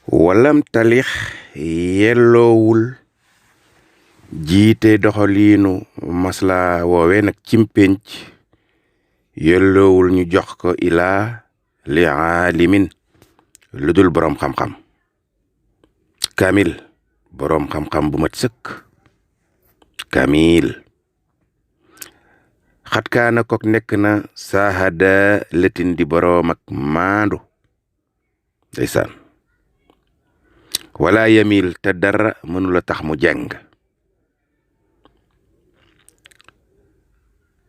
walam talix yelloowul jiite doxaliinu masla woowe nag cimpénc yelloowul ñu jox ko ilaa li aalimin lu dul boroom xam-xam kamil boroom xam-xam bu mat sëkk kamil xatkaana kok nekk na saahada letin di boroom ak maandu ndeysaan wala yamil te dara mënula tax mu jàng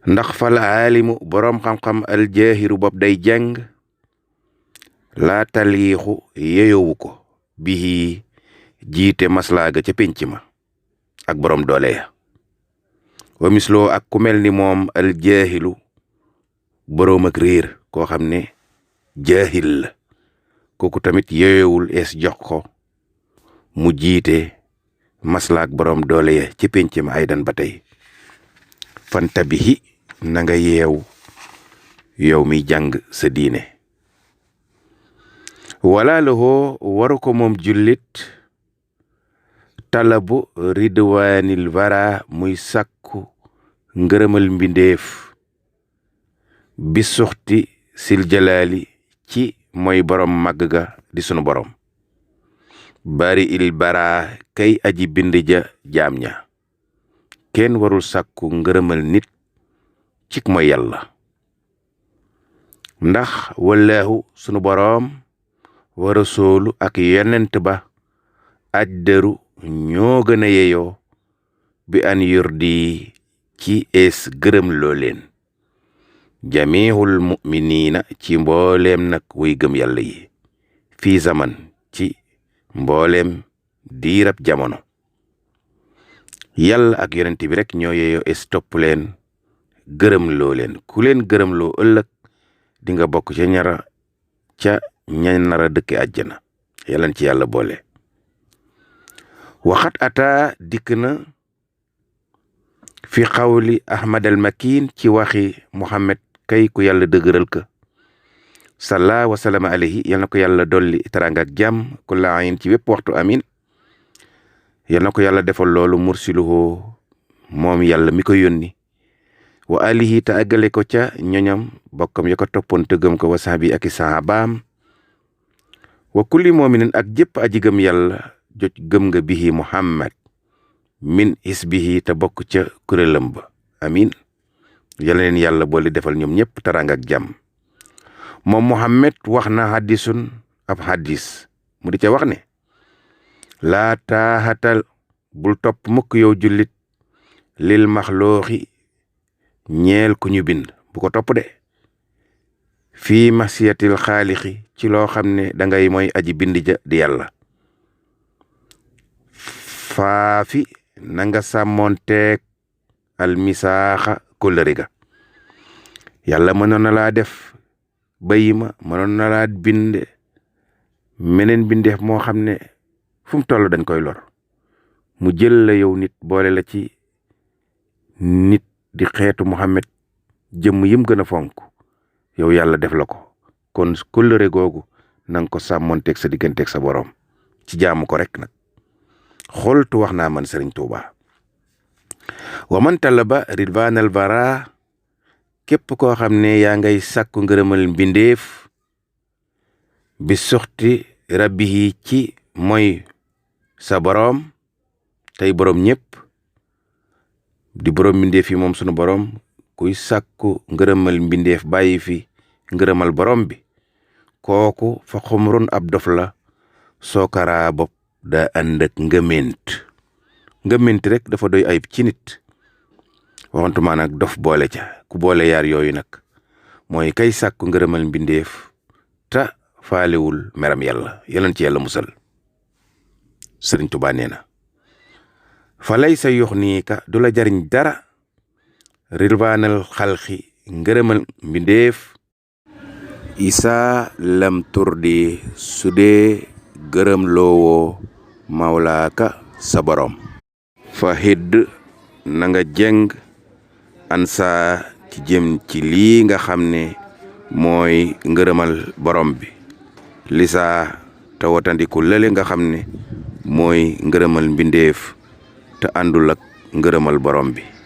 ndax fal aalimu boroom xam-xam aljaahiru bopp day jàng laa taliixu yeyowu ko bihi jiite maslaaga ca pénc ma ak boroom doole ya wa misloo ak ku mel ni moom aljaahilu boroom ak réer koo xam ne jaahil la kooku tamit yeyowul es jox ko mu jiite maslaak boroom doole ya ci pénc ma aydan ba tey fantabihi na nga yeew yow mi jàng sa diine wala lahoo waru ko moom jullit talabu ridwaanil wara muy sàkku ngërëmal mbindeef bi suxti sil jalaali ci mooy boroom màgg ga di sunu boroom bari il bara kay aji bind ja jaam ña kenn warul sàkku ngërëmal nit cik mooy yàlla ndax wallaahu sunu boroom wa rasuulu ak yonent ba ajdaru ñoo gën a yeyoo bi an yurdi ci es gërëm loo leen jamiihul mu'miniina ci mbooleem nag way gëm yàlla yi fii zaman ci mbooleem diirab jamono yàlla ak yonent bi rek ñoo yeyoo es topp leen gërëm loo leen ku leen gërëm loo ëllëg di nga bokk ca ña nara dëkke àjjana yàllan ci yàlla boole waxat ata dikk na fi xawli ahmad al makin ci waxi muhammad kay ku yàlla dëgëral ka salla wa salama alayhi yal na ko yàlla dolli taranga ak jàmm ku laayin ci wépp waxtu amin yal na ko yàlla defal loolu mursiluhu moom yàlla mi ko yónni wa alihi te àggale ko ca ñoñam bokkam ya ko toppoon te gëm ko wa sahbi ak i sahabaam wa kulli mu'minin ak jëpp aji gëm yàlla jot gëm nga bihi muhammad min hisbihi te bokk ca kuréelam ba amin yal na leen yàlla boole defal ñoom ñëpp taranga ak jàmm moom muhammad wax na hadisun ab hadis mu di ca wax ne laa taaxatal bul topp mukk yow jullit lil maxlooxi ñeel ku ñu bind bu ko topp de fii masiyatil xaalixi ci loo xam ne dangay mooy aji bind ja di yàlla faafi na nga sàmmoonteeg almisaaxa kóllëre ga yàlla mënoon na laa def bayima mënoon na laa bind meneen bindeef moo xam ne fu mu toll dañ koy lor mu jël la yow nit boole la ci nit di xeetu Muhammad jëmm yim gën a fonk yow yàlla def la ko kon kóllëre googu na nga ko sàmmonteeg sa digganteeg sa boroom ci jaamu ko rek nag xoltu wax naa man Sëriñ Tuuba wa man talaba ridwaanal bara képp koo xam ne yaa ngay sàkku ngërëmal mbindeef bi suxti rabbihi ci mooy sa boroom tey boroom ñépp di boroom mbindeef yi moom sunu boroom kuy sàkku ngërëmal mbindeef bàyyi fi ngërëmal boroom bi kooku fa xumrun ab dof la sookaraa bopp daa ànd ak ngëment rek dafa doy ayib ci nit waxantuma nag dof boole ca ku boole yaar yooyu nag mooy kay sàkku ngërëmal mbindeef ta faalewul meram yàlla yàllan ci yàlla musal Sëriñ Tuubaa nee na fa lay sa yox nii ka du la jariñ dara rilwaanal xalxi ngërëmal mbindeef isaa lam turdi su dee gërëm loowoo mawlaaka sa boroom fa hidd na nga jeng ansa ci jëm ci lii nga xam ne mooy ngërëmal borom bi lisaa te watandiku lële nga xam ne mooy ngërëmal mbindeef te àndul ak ngërëmal borom bi.